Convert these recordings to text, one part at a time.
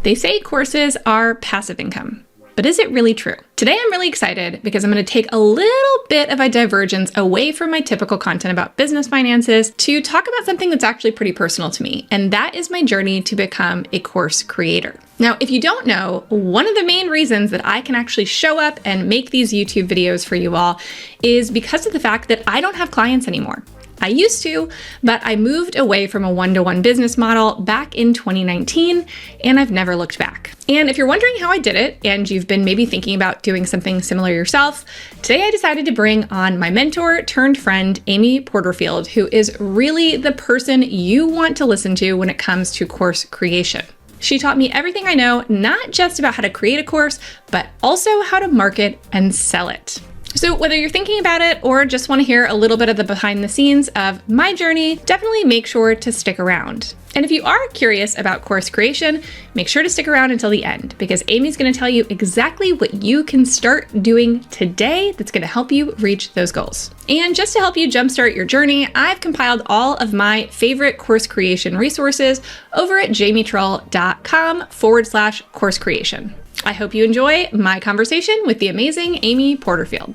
They say courses are passive income, but is it really true? Today, I'm really excited because I'm going to take a little bit of a divergence away from my typical content about business finances to talk about something that's actually pretty personal to me, and that is my journey to become a course creator. Now, if you don't know, one of the main reasons that I can actually show up and make these YouTube videos for you all is because of the fact that I don't have clients anymore. I used to, but I moved away from a one-to-one business model back in 2019, and I've never looked back. And if you're wondering how I did it, and you've been maybe thinking about doing something similar yourself, today I decided to bring on my mentor turned friend, Amy Porterfield, who is really the person you want to listen to when it comes to course creation. She taught me everything I know, not just about how to create a course, but also how to market and sell it. So whether you're thinking about it or just want to hear a little bit of the behind the scenes of my journey, definitely make sure to stick around. And if you are curious about course creation, make sure to stick around until the end because Amy's going to tell you exactly what you can start doing today that's going to help you reach those goals. And just to help you jumpstart your journey, I've compiled all of my favorite course creation resources over at jamietrull.com/course creation. I hope you enjoy my conversation with the amazing Amy Porterfield.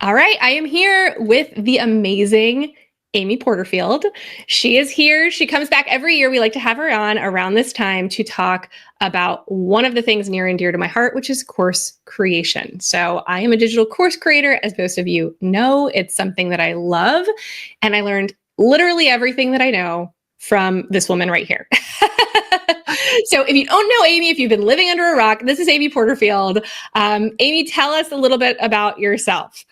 All right, I am here with the amazing Amy Porterfield. She is here. She comes back every year. We like to have her on around this time to talk about one of the things near and dear to my heart, which is course creation. So I am a digital course creator, as most of you know. It's something that I love, and I learned literally everything that I know from this woman right here. So if you don't know Amy, if you've been living under a rock, this is Amy Porterfield. Amy, tell us a little bit about yourself.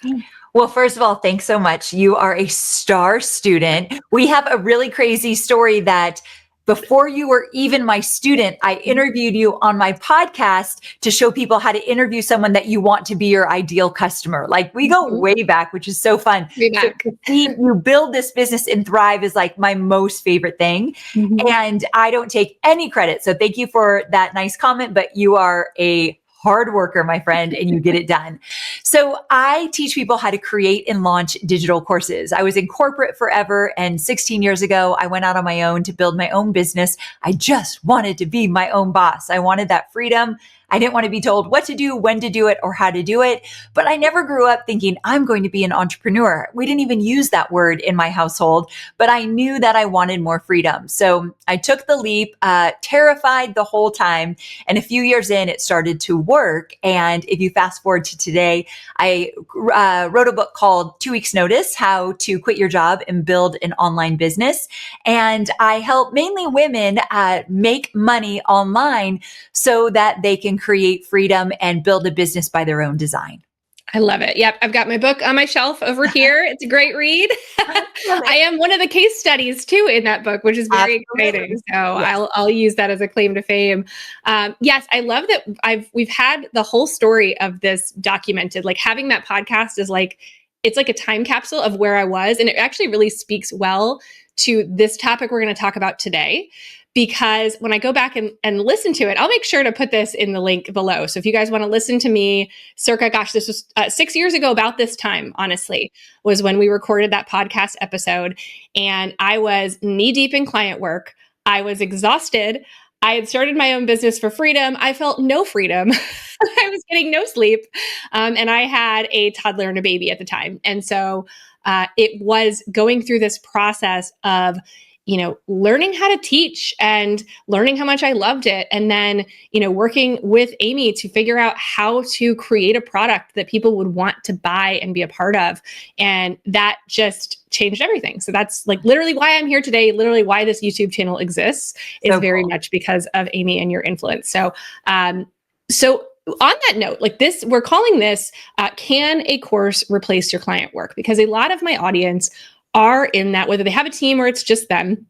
Well, first of all, thanks so much. You are a star student. We have a really crazy story that before you were even my student, I interviewed you on my podcast to show people how to interview someone that you want to be your ideal customer. Like we go way back, which is so fun. Way back. So to see you build this business and thrive is like my most favorite thing. And I don't take any credit. So thank you for that nice comment, but you are a hard worker, my friend, and you get it done. So I teach people how to create and launch digital courses. I was in corporate forever, and 16 years ago, I went out on my own to build my own business. I just wanted to be my own boss. I wanted that freedom. I didn't want to be told what to do, when to do it, or how to do it. But I never grew up thinking I'm going to be an entrepreneur. We didn't even use that word in my household, but I knew that I wanted more freedom. So I took the leap, terrified the whole time. And a few years in, it started to work. And if you fast forward to today, I wrote a book called 2 Weeks Notice, How to Quit Your Job and Build an Online Business. And I help mainly women make money online so that they can create freedom and build a business by their own design. I love it. Yep. I've got my book on my shelf over here. It's a great read. I am one of the case studies too in that book, which is very exciting. So yes. I'll use that as a claim to fame. Yes. I love that we've had the whole story of this documented. Like having that podcast is like, it's like a time capsule of where I was. And it actually really speaks well to this topic we're going to talk about today. Because when I go back and listen to it, I'll make sure to put this in the link below. So if you guys want to listen to me this was 6 years ago about this time, honestly, was when we recorded that podcast episode. And I was knee deep in client work. I was exhausted. I had started my own business for freedom. I felt no freedom. I was getting no sleep. And I had a toddler and a baby at the time. And so it was going through this process of learning how to teach and learning how much I loved it. And then, working with Amy to figure out how to create a product that people would want to buy and be a part of. And that just changed everything. So that's like literally why I'm here today, literally why this YouTube channel exists is very much because of Amy and your influence. So, on that note, like this, we're calling this, can a course replace your client work? Because a lot of my audience are in that, whether they have a team or it's just them,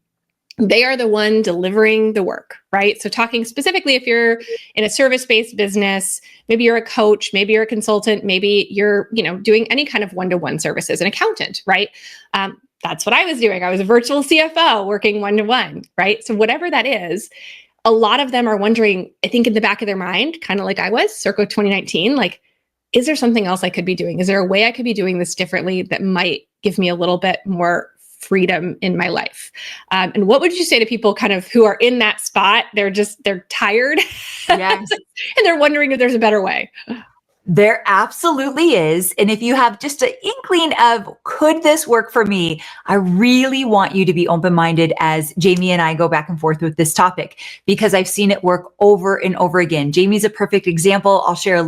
they are the one delivering the work, right? So talking specifically, if you're in a service-based business, maybe you're a coach, maybe you're a consultant, maybe you're, doing any kind of one-to-one services, an accountant, right? That's what I was doing. I was a virtual CFO working one-to-one, right? So whatever that is, a lot of them are wondering, I think in the back of their mind, kind of like I was circa 2019, like, is there something else I could be doing? Is there a way I could be doing this differently that might give me a little bit more freedom in my life. And what would you say to people kind of who are in that spot? They're tired Yes. and they're wondering if there's a better way. There absolutely is. And if you have just an inkling of, could this work for me? I really want you to be open-minded as Jamie and I go back and forth with this topic, because I've seen it work over and over again. Jamie's a perfect example. I'll share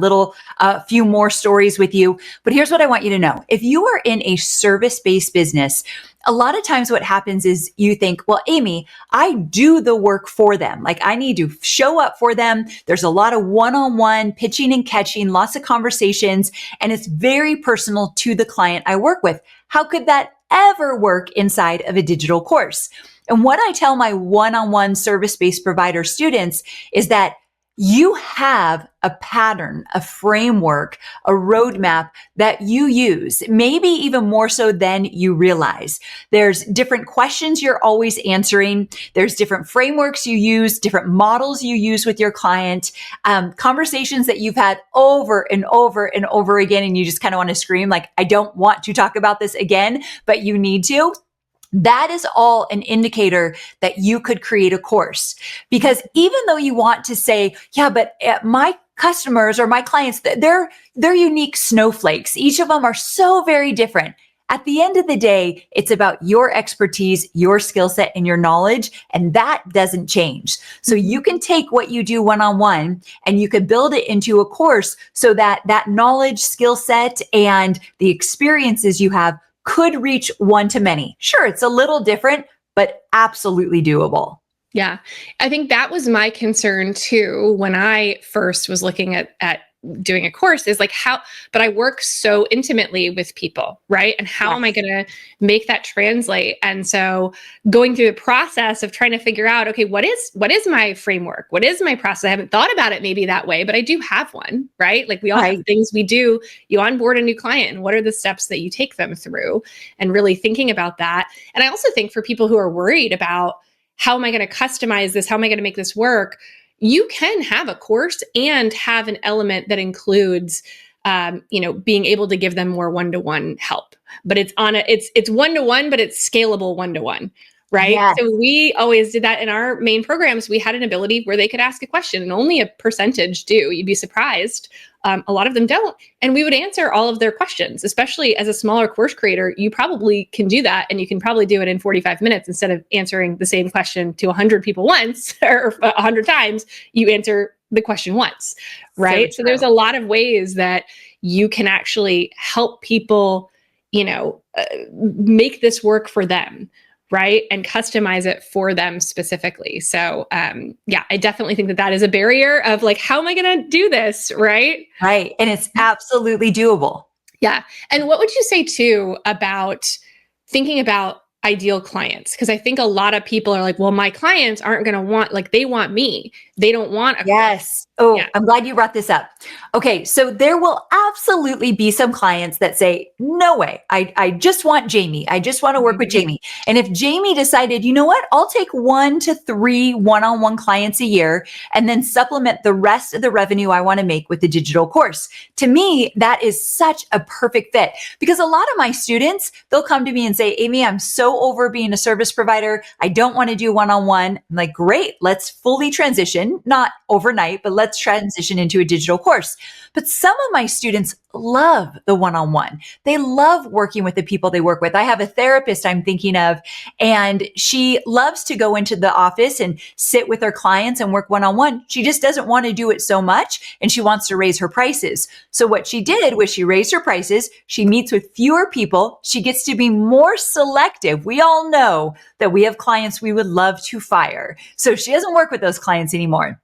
a few more stories with you. But here's what I want you to know. If you are in a service-based business, a lot of times what happens is you think, well, Amy, I do the work for them. Like, I need to show up for them. There's a lot of one-on-one pitching and catching, lots of conversations, and it's very personal to the client I work with. How could that ever work inside of a digital course? And what I tell my one-on-one service-based provider students is that you have a pattern, a framework, a roadmap that you use, maybe even more so than you realize. There's different questions you're always answering. There's different frameworks you use, different models you use with your client, conversations that you've had over and over and over again, and you just kind of want to scream like, I don't want to talk about this again, but you need to. That is all an indicator that you could create a course. Because even though you want to say, yeah, but my customers or my clients, they're unique snowflakes. Each of them are so very different. At the end of the day, it's about your expertise, your skill set, and your knowledge, and that doesn't change. So you can take what you do one-on-one and you can build it into a course so that that knowledge, skill set, and the experiences you have could reach one-to-many. Sure, it's a little different, but absolutely doable. Yeah. I think that was my concern too when I first was looking at doing a course, is like, but I work so intimately with people, right? And how am I going to make that translate? And so going through the process of trying to figure out, okay, what is my framework? What is my process? I haven't thought about it maybe that way, but I do have one, right? Like, we all have things we do. You onboard a new client, and what are the steps that you take them through, and really thinking about that. And I also think for people who are worried about, how am I going to customize this? How am I going to make this work? You can have a course and have an element that includes, being able to give them more one-to-one help. But it's one-to-one, but it's scalable one-to-one, right? Yes. So we always did that in our main programs. We had an ability where they could ask a question, and only a percentage do. You'd be surprised. A lot of them don't. And we would answer all of their questions. Especially as a smaller course creator, you probably can do that, and you can probably do it in 45 minutes instead of answering the same question to 100 people once or 100 times. You answer the question once, right? So there's a lot of ways that you can actually help people, make this work for them, right? And customize it for them specifically. So, I definitely think that is a barrier of like, how am I going to do this? Right. Right. And it's absolutely doable. Yeah. And what would you say too about thinking about ideal clients? Because I think a lot of people are like, well, my clients aren't going to want, like, they want me. They don't want a Yes. Oh, yeah. I'm glad you brought this up. Okay. So there will absolutely be some clients that say, no way. I just want Jamie. I just want to work with Jamie. And if Jamie decided, you know what, I'll take 1 to 3 one-on-one clients a year and then supplement the rest of the revenue I want to make with the digital course. To me, that is such a perfect fit, because a lot of my students, they'll come to me and say, Amy, I'm so over being a service provider. I don't want to do one-on-one. I'm like, great, let's fully transition, not overnight, but let's transition into a digital course. But some of my students love the one-on-one. They love working with the people they work with. I have a therapist I'm thinking of, and she loves to go into the office and sit with her clients and work one-on-one. She just doesn't want to do it so much, and she wants to raise her prices. So what she did was she raised her prices. She meets with fewer people. She gets to be more selective. We all know that we have clients we would love to fire. So she doesn't work with those clients anymore.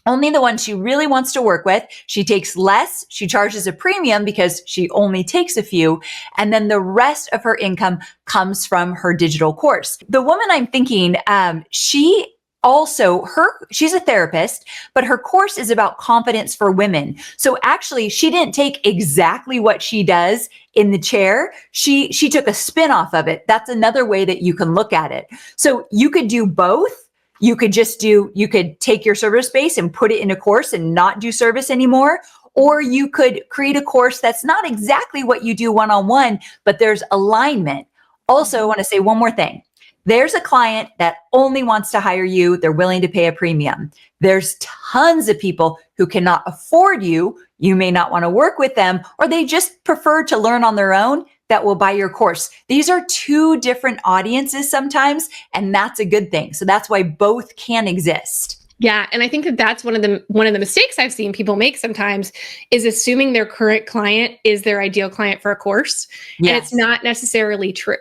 Only the ones she really wants to work with. She takes less. She charges a premium because she only takes a few. And then the rest of her income comes from her digital course. The woman I'm thinking, she's a therapist, but her course is about confidence for women. So actually, she didn't take exactly what she does in the chair. She took a spin off of it. That's another way that you can look at it. So you could do both. You could take your service base and put it in a course and not do service anymore. Or you could create a course that's not exactly what you do one-on-one, but there's alignment. Also, I want to say one more thing. There's a client that only wants to hire you. They're willing to pay a premium. There's tons of people who cannot afford you. You may not want to work with them, or they just prefer to learn on their own that will buy your course. These are two different audiences sometimes, and that's a good thing. So that's why both can exist. Yeah, and I think that that's one of the mistakes I've seen people make sometimes is assuming their current client is their ideal client for a course, and it's not necessarily true.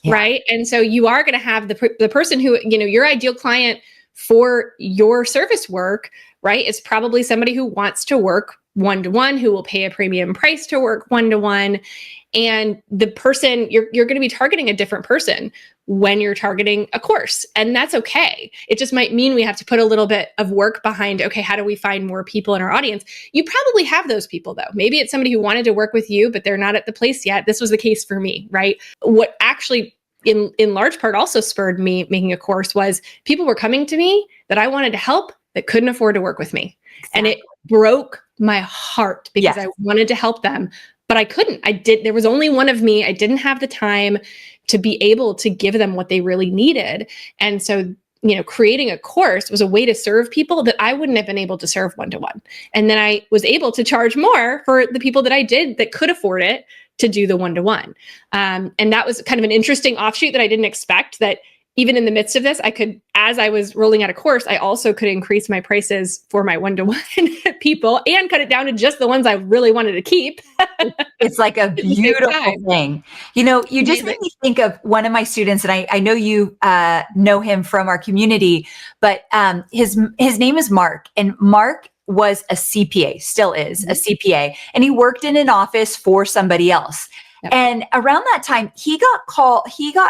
Yeah. Right. And so you are going to have the person who, your ideal client for your service work, right, is probably somebody who wants to work one-to-one, who will pay a premium price to work one-to-one. And the person, you're going to be targeting a different person when you're targeting a course. And that's okay. It just might mean we have to put a little bit of work behind, okay, how do we find more people in our audience? You probably have those people though. Maybe it's somebody who wanted to work with you, but they're not at the place yet. This was the case for me, right? What actually in large part also spurred me making a course was people were coming to me that I wanted to help that couldn't afford to work with me. Exactly. And it broke my heart because I wanted to help them, but I couldn't. There was only one of me. I didn't have the time to be able to give them what they really needed. And so, creating a course was a way to serve people that I wouldn't have been able to serve one-to-one. And then I was able to charge more for the people that I did that could afford it to do the one-to-one. And that was kind of an interesting offshoot that I didn't expect, that even in the midst of this, I could, as I was rolling out a course, I also could increase my prices for my one-to-one people and cut it down to just the ones I really wanted to keep. It's like a beautiful thing. You just made me think of one of my students, and I know you know him from our community, but his name is Mark, and Mark was a CPA, still is a CPA, and he worked in an office for somebody else. Yep. And around that time, he got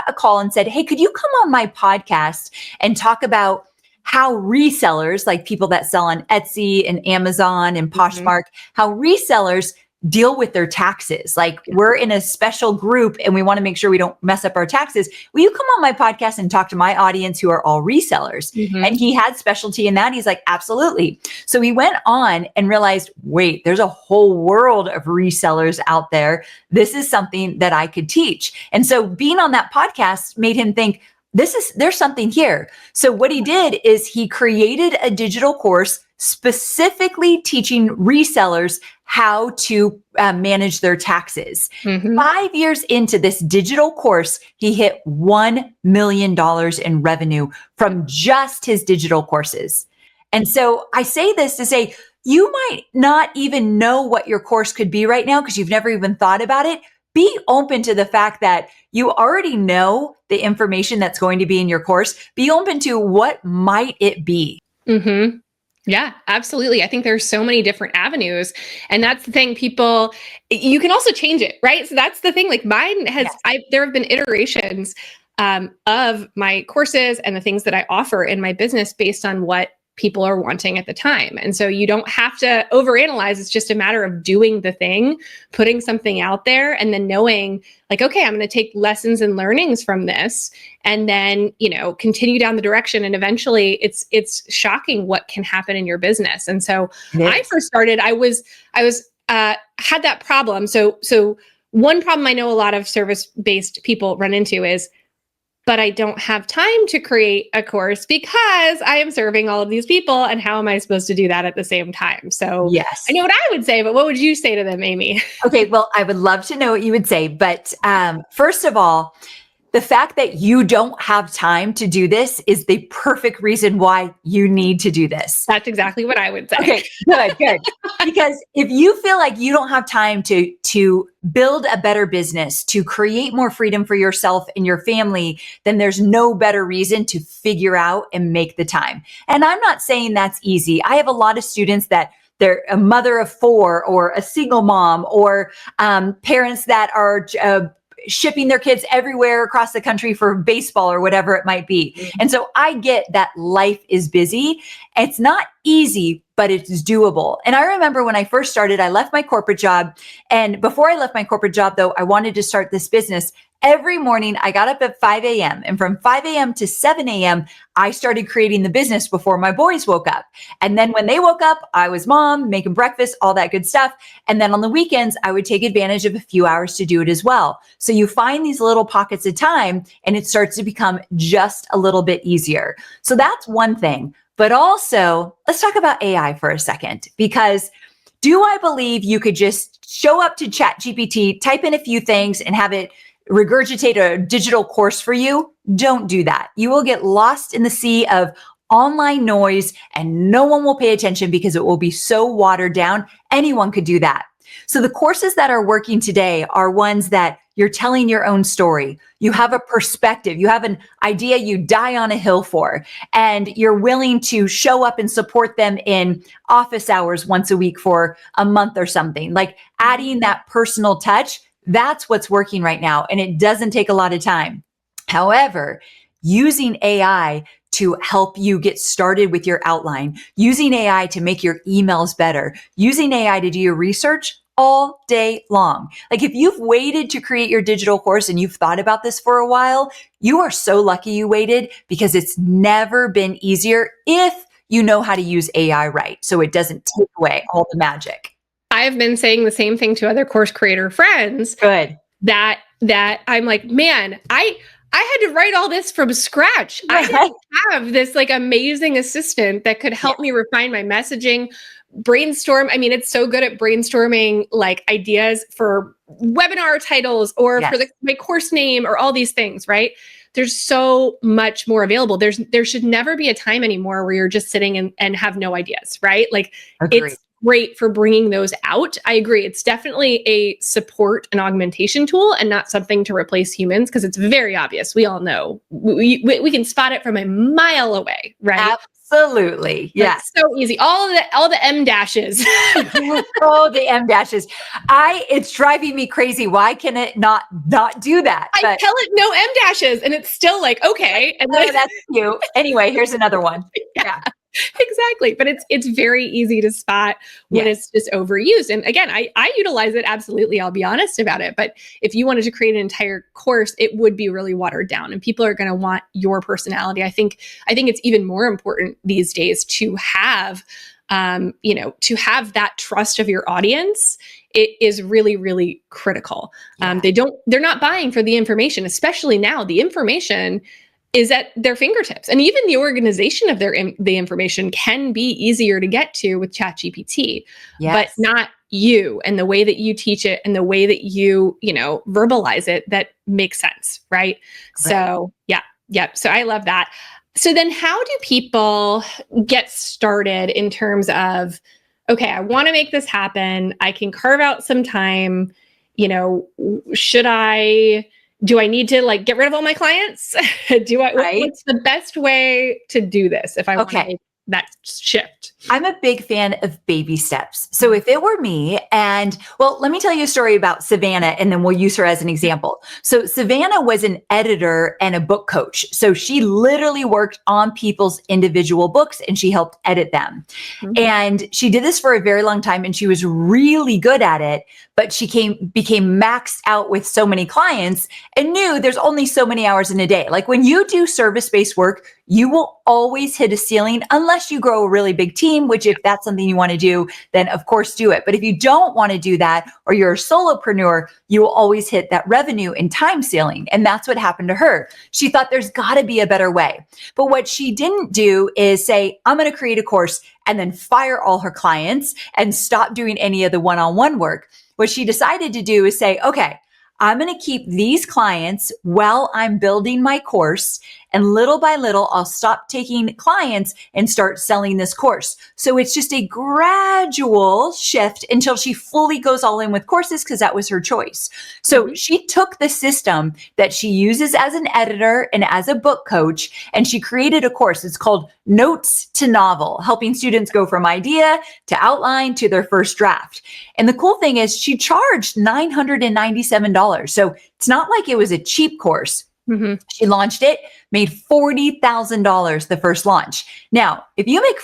a call and said, "Hey, could you come on my podcast and talk about how resellers, like people that sell on Etsy and Amazon and Poshmark, how resellers deal with their taxes? Like, we're in a special group and we want to make sure we don't mess up our taxes. Will you come on my podcast and talk to my audience who are all resellers?" And he had specialty in that. He's like, absolutely. So he went on and realized, wait, there's a whole world of resellers out there. This is something that I could teach. And so being on that podcast made him think, there's something here. So what he did is he created a digital course specifically teaching resellers how to manage their taxes. 5 years into this digital course, he hit $1 million in revenue from just his digital courses. And so I say this to say, you might not even know what your course could be right now because you've never even thought about it. Be open to the fact that you already know the information that's going to be in your course. Be open to what might it be. Yeah, absolutely. I think there's so many different avenues, and that's the thing. You can also change it, right? So that's the thing. Like mine has, there have been iterations of my courses and the things that I offer in my business based on what people are wanting at the time. And so you don't have to overanalyze. It's just a matter of doing the thing, putting something out there, and then knowing like, okay, I'm going to take lessons and learnings from this and then, continue down the direction. And eventually it's shocking what can happen in your business. And so I first started, I had that problem. So one problem I know a lot of service-based people run into is, but I don't have time to create a course because I am serving all of these people. And how am I supposed to do that at the same time? So I know what I would say, but what would you say to them, Amy? Okay, well, I would love to know what you would say. But first of all, the fact that you don't have time to do this is the perfect reason why you need to do this. That's exactly what I would say. Okay, good. Because if you feel like you don't have time to build a better business, to create more freedom for yourself and your family, then there's no better reason to figure out and make the time. And I'm not saying that's easy. I have a lot of students that they're a mother of 4 or a single mom or parents that are shipping their kids everywhere across the country for baseball or whatever it might be. And so I get that life is busy. It's not easy, but it's doable. And I remember when I first started, I left my corporate job. And before I left my corporate job, though, I wanted to start this business. Every morning I got up at 5 a.m. and from 5 a.m. to 7 a.m., I started creating the business before my boys woke up. And then when they woke up, I was mom, making breakfast, all that good stuff. And then on the weekends, I would take advantage of a few hours to do it as well. So you find these little pockets of time and it starts to become just a little bit easier. So that's one thing. But also, let's talk about AI for a second, because do I believe you could just show up to ChatGPT, type in a few things and have it regurgitate a digital course for you? Don't do that. You will get lost in the sea of online noise and no one will pay attention because it will be so watered down. Anyone could do that. So the courses that are working today are ones that you're telling your own story. You have a perspective. You have an idea you die on a hill for, and you're willing to show up and support them in office hours once a week for a month or something. Like adding that personal touch, that's what's working right now. And it doesn't take a lot of time. However, using AI to help you get started with your outline, using AI to make your emails better, using AI to do your research all day long. Like if you've waited to create your digital course and you've thought about this for a while, you are so lucky you waited, because it's never been easier if you know how to use AI right. So it doesn't take away all the magic. I've been saying the same thing to other course creator friends. Good. That I'm like, man, I had to write all this from scratch. I didn't have this like amazing assistant that could help me refine my messaging, brainstorm. I mean, it's so good at brainstorming like ideas for webinar titles or for my course name or all these things, right? There's so much more available. There should never be a time anymore where you're just sitting and have no ideas, right? Like Agreed. It's great for bringing those out. I agree. It's definitely a support and augmentation tool and not something to replace humans, because it's very obvious. We all know. We can spot it from a mile away, right? Absolutely. Yes. So easy. All the M dashes. Oh, the M dashes. It's driving me crazy. Why can it not do that? I tell it no M dashes and it's still like, okay. And then, that's cute. Anyway, here's another one. Yeah. Exactly. But it's very easy to spot when it's just overused. And again, I utilize it. Absolutely. I'll be honest about it. But if you wanted to create an entire course, it would be really watered down and people are going to want your personality. I think it's even more important these days to have, to have that trust of your audience. It is really, really critical. They're not buying for the information, especially now. The information is at their fingertips. And even the organization of the information can be easier to get to with ChatGPT, but not you and the way that you teach it and the way that you verbalize it that makes sense, right? So So I love that. So then how do people get started in terms of, okay, I want to make this happen. I can carve out some time, do I need to like get rid of all my clients? What's the best way to do this if I want to make that shift? I'm a big fan of baby steps. So if it were me let me tell you a story about Savannah and then we'll use her as an example. So Savannah was an editor and a book coach. So she literally worked on people's individual books and she helped edit them. Mm-hmm. And she did this for a very long time and she was really good at it, but she became maxed out with so many clients and knew there's only so many hours in a day. Like when you do service-based work, you will always hit a ceiling unless you grow a really big team, which if that's something you want to do, then of course do it. But if you don't want to do that, or you're a solopreneur, you will always hit that revenue and time ceiling. And that's what happened to her. She thought there's got to be a better way. But what she didn't do is say, I'm going to create a course and then fire all her clients and stop doing any of the one-on-one work. What she decided to do is say, okay, I'm going to keep these clients while I'm building my course. And little by little, I'll stop taking clients and start selling this course. So it's just a gradual shift until she fully goes all in with courses because that was her choice. So she took the system that she uses as an editor and as a book coach, and she created a course. It's called Notes to Novel, helping students go from idea to outline to their first draft. And the cool thing is she charged $997. So it's not like it was a cheap course. She launched it, made $40,000 the first launch. Now, if you make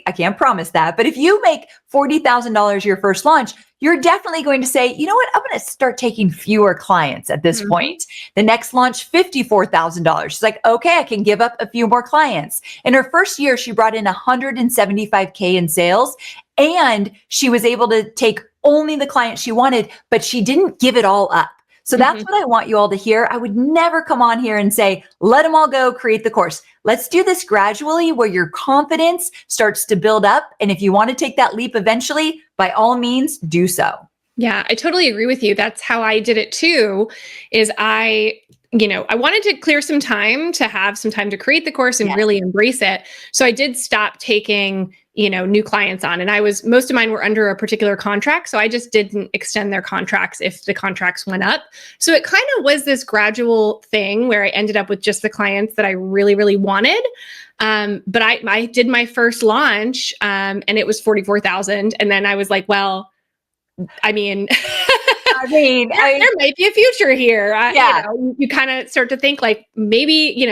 I can't promise that, but if you make $40,000 your first launch, you're definitely going to say, you know what, I'm going to start taking fewer clients at this point. The next launch, $54,000. She's like, okay, I can give up a few more clients. In her first year, she brought in $175K in sales, and she was able to take only the clients she wanted, but she didn't give it all up. So that's what I want you all to hear. I would never come on here and say, let them all go, create the course. Let's do this gradually where your confidence starts to build up. And if you want to take that leap eventually, by all means, do so. Yeah, I totally agree with you. That's how I did it too, is I wanted to clear some time to have some time to create the course and really embrace it. So I did stop taking, new clients on, and most of mine were under a particular contract. So I just didn't extend their contracts if the contracts went up. So it kind of was this gradual thing where I ended up with just the clients that I really, really wanted. But I did my first launch, and it was 44,000. And then I was like, well, I mean, there might be a future here. You kind of start to think like maybe,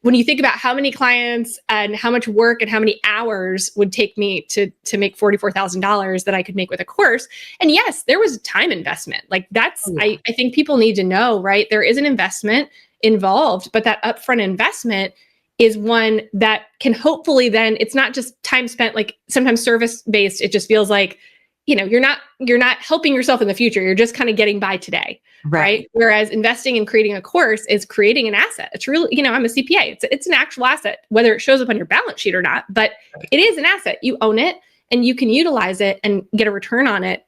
when you think about how many clients and how much work and how many hours would take me to make $44,000 that I could make with a course. And yes, there was a time investment. Like I think people need to know, right? There is an investment involved, but that upfront investment is one that can hopefully then, it's not just time spent, like sometimes service-based, it just feels like, you're not helping yourself in the future. You're just kind of getting by today. Right. Whereas investing in creating a course is creating an asset. It's really, I'm a CPA. It's an actual asset, whether it shows up on your balance sheet or not, but it is an asset. You own it and you can utilize it and get a return on it,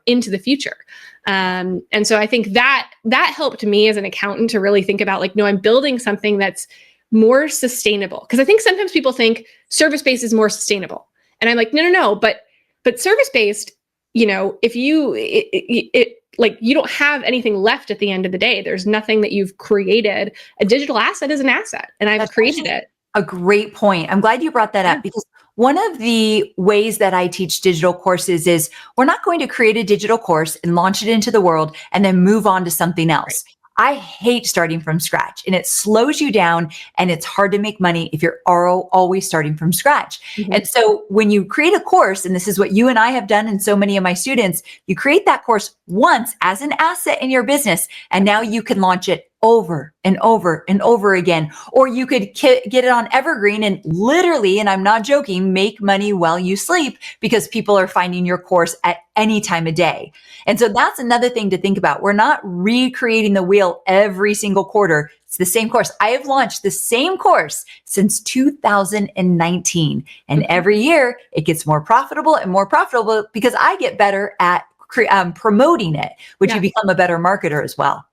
into the future. And so I think that helped me as an accountant to really think about like, no, I'm building something that's more sustainable. Because I think sometimes people think service-based is more sustainable. And I'm like, no, but service-based, if you don't have anything left at the end of the day. There's nothing that you've created. A digital asset is an asset, and I've created it. A great point. I'm glad you brought that up, because one of the ways that I teach digital courses is we're not going to create a digital course and launch it into the world and then move on to something else. I hate starting from scratch, and it slows you down, and it's hard to make money if you're always starting from scratch. And so when you create a course, and this is what you and I have done and so many of my students, you create that course once as an asset in your business, and now you can launch it over and over and over again. Or you could get it on Evergreen and literally, and I'm not joking, make money while you sleep because people are finding your course at any time of day. And so that's another thing to think about. We're not recreating the wheel every single quarter. It's the same course. I have launched the same course since 2019. And every year it gets more profitable and more profitable because I get better at promoting it, which you become a better marketer as well.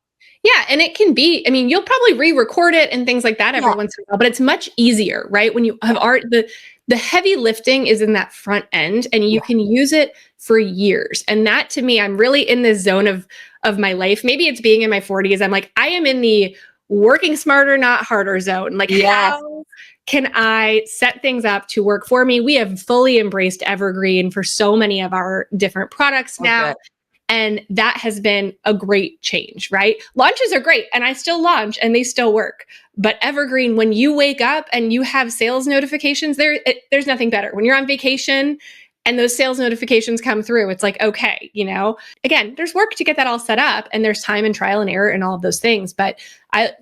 Yeah. And it can be, you'll probably re-record it and things like that every once in a while, but it's much easier, right? When you have art, the heavy lifting is in that front end, and you can use it for years. And that, to me, I'm really in this zone of my life. Maybe it's being in my 40s. I'm like, I am in the working smarter, not harder zone. Like, how can I set things up to work for me? We have fully embraced Evergreen for so many of our different products now. And that has been a great change, right? Launches are great, and I still launch and they still work. But Evergreen, when you wake up and you have sales notifications, there's nothing better. When you're on vacation and those sales notifications come through, it's like, okay, again, there's work to get that all set up, and there's time and trial and error and all of those things. But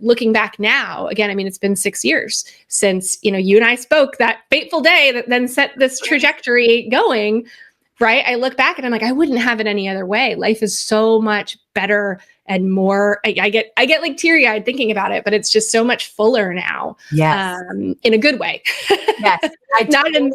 looking back now, again, it's been 6 years since, you and I spoke, that fateful day that then set this trajectory going. Right. I look back and I'm like, I wouldn't have it any other way. Life is so much better and more. I get like teary eyed thinking about it, but it's just so much fuller now. Yes. In a good way. Yes. Not in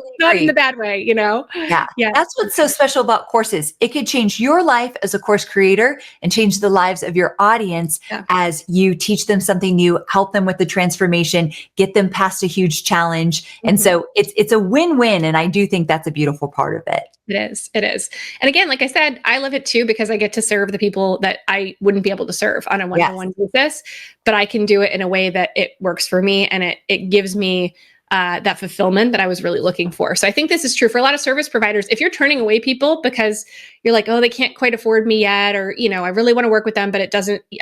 the bad way, Yeah. That's what's so special about courses. It could change your life as a course creator and change the lives of your audience as you teach them something new, help them with the transformation, get them past a huge challenge. And so it's a win-win. And I do think that's a beautiful part of it. It is. And again, like I said, I love it too, because I get to serve the people that I wouldn't be able to serve on a one-on-one basis, but I can do it in a way that it works for me, and it gives me that fulfillment that I was really looking for. So I think this is true for a lot of service providers. If you're turning away people because you're like, oh, they can't quite afford me yet, or, I really want to work with them, but I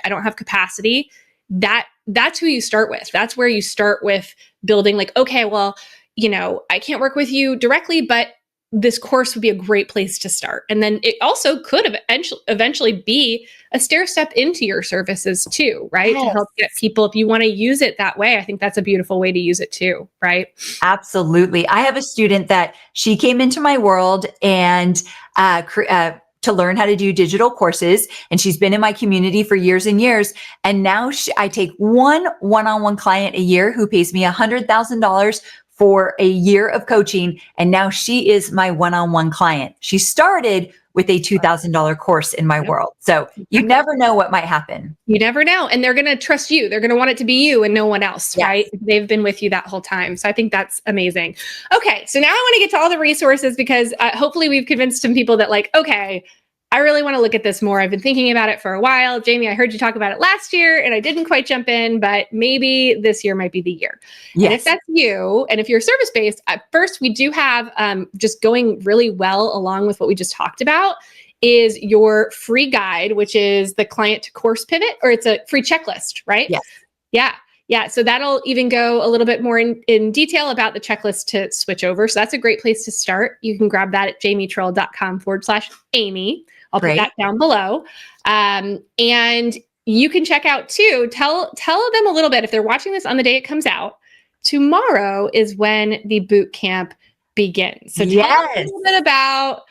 don't have capacity, that that's who you start with. That's where you start with building like, okay, well, I can't work with you directly, but this course would be a great place to start. And then it also could eventually be a stair step into your services too, right? Yes. To help get people, if you want to use it that way, I think that's a beautiful way to use it too, right? Absolutely. I have a student that she came into my world and to learn how to do digital courses. And she's been in my community for years and years. And now I take one-on-one client a year who pays me $100,000 for a year of coaching. And now she is my one-on-one client. She started with a $2,000 course in my world. So you never know what might happen. You never know. And they're going to trust you. They're going to want it to be you and no one else, right? They've been with you that whole time. So I think that's amazing. Okay. So now I want to get to all the resources because hopefully we've convinced some people that like, okay, I really want to look at this more. I've been thinking about it for a while. Jamie, I heard you talk about it last year and I didn't quite jump in, but maybe this year might be the year. Yes. And if that's you, and if you're service-based, at first we do have just going really well along with what we just talked about is your free guide, which is the client to course pivot, or it's a free checklist, right? Yes. Yeah. Yeah. So that'll even go a little bit more in detail about the checklist to switch over. So that's a great place to start. You can grab that at jamietrull.com/Amy. I'll put that down below. And you can check out too, tell them a little bit if they're watching this on the day it comes out. Tomorrow is when the boot camp begins. So tell us a little bit about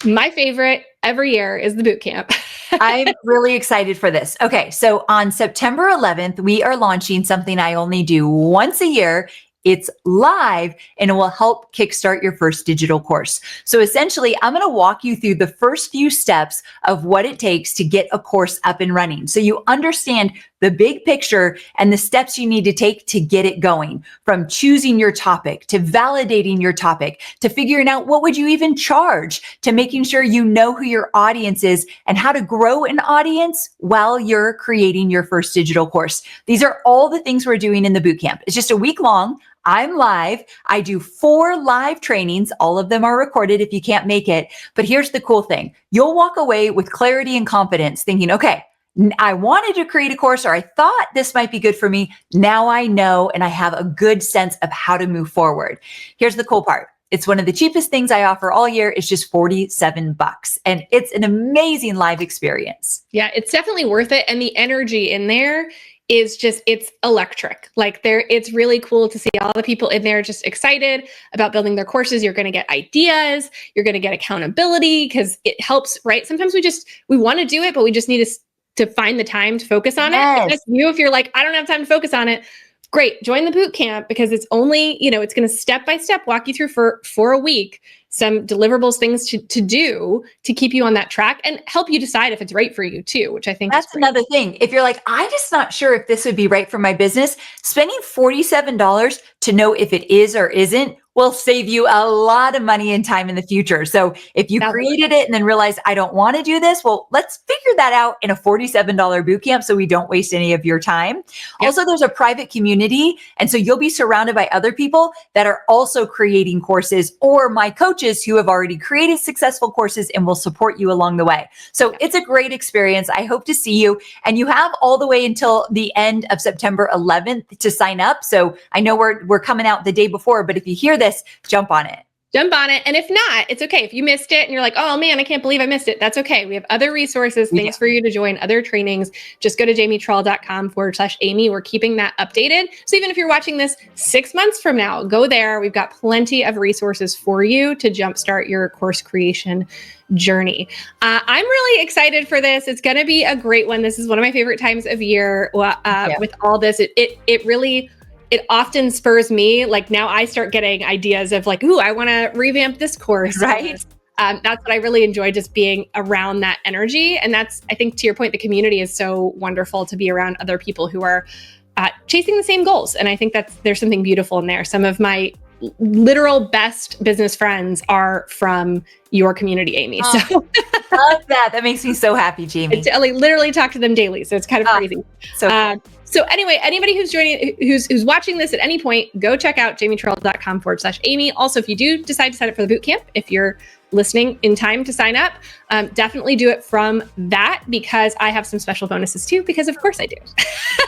my favorite every year is the boot camp. I'm really excited for this. Okay. So on September 11th, we are launching something I only do once a year. It's live and it will help kickstart your first digital course. So essentially, I'm going to walk you through the first few steps of what it takes to get a course up and running. So you understand the big picture and the steps you need to take to get it going, from choosing your topic to validating your topic to figuring out what would you even charge to making sure you know who your audience is and how to grow an audience while you're creating your first digital course. These are all the things we're doing in the bootcamp. It's just a week long. I'm live. I do 4 live trainings. All of them are recorded if you can't make it. But here's the cool thing. You'll walk away with clarity and confidence thinking, okay, I wanted to create a course or I thought this might be good for me. Now I know and I have a good sense of how to move forward. Here's the cool part. It's one of the cheapest things I offer all year. It's just $47. And it's an amazing live experience. Yeah, it's definitely worth it. And the energy in there is just, it's electric. Like it's really cool to see all the people in there just excited about building their courses. You're going to get ideas. You're going to get accountability because it helps, right? Sometimes we want to do it, but we just need to find the time to focus on it. If that's you, if you're like, I don't have time to focus on it, great. Join the boot camp because it's only, it's going to step by step walk you through for a week, some deliverables, things to do to keep you on that track and help you decide if it's right for you too, which I think that's another thing. If you're like, I'm just not sure if this would be right for my business, spending $47 to know if it is or isn't will save you a lot of money and time in the future. So if you created it and then realized, I don't want to do this, well, let's figure that out in a $47 bootcamp so we don't waste any of your time. Yep. Also, there's a private community. And so you'll be surrounded by other people that are also creating courses or my coaches who have already created successful courses and will support you along the way. So it's a great experience. I hope to see you. And you have all the way until the end of September 11th to sign up. So I know we're coming out the day before, but if you hear this, jump on it. Jump on it. And if not, it's okay. If you missed it and you're like, oh man, I can't believe I missed it. That's okay. We have other resources, things for you to join, other trainings. Just go to jamietrull.com/Amy. We're keeping that updated. So even if you're watching this 6 months from now, go there. We've got plenty of resources for you to jumpstart your course creation journey. I'm really excited for this. It's going to be a great one. This is one of my favorite times of year with all this. It often spurs me, like now I start getting ideas of like, ooh, I want to revamp this course. Right. That's what I really enjoy, just being around that energy. And that's, I think to your point, the community is so wonderful to be around other people who are chasing the same goals. And I think there's something beautiful in there. Some of my literal best business friends are from your community, Amy. So Love that. That makes me so happy, Jamie. I literally talk to them daily, so it's kind of crazy. So cool. So anyway, anybody who's joining, who's watching this at any point, go check out jamieturrell.com/Amy. Also, if you do decide to sign up for the bootcamp, if you're listening in time to sign up, definitely do it from that, because I have some special bonuses too, because of course I do.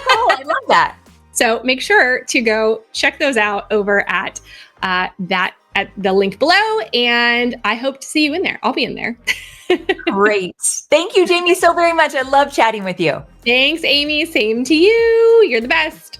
Oh, I love that. So make sure to go check those out over at at the link below. And I hope to see you in there. I'll be in there. Great. Thank you, Jamie, so very much. I love chatting with you. Thanks, Amy. Same to you. You're the best.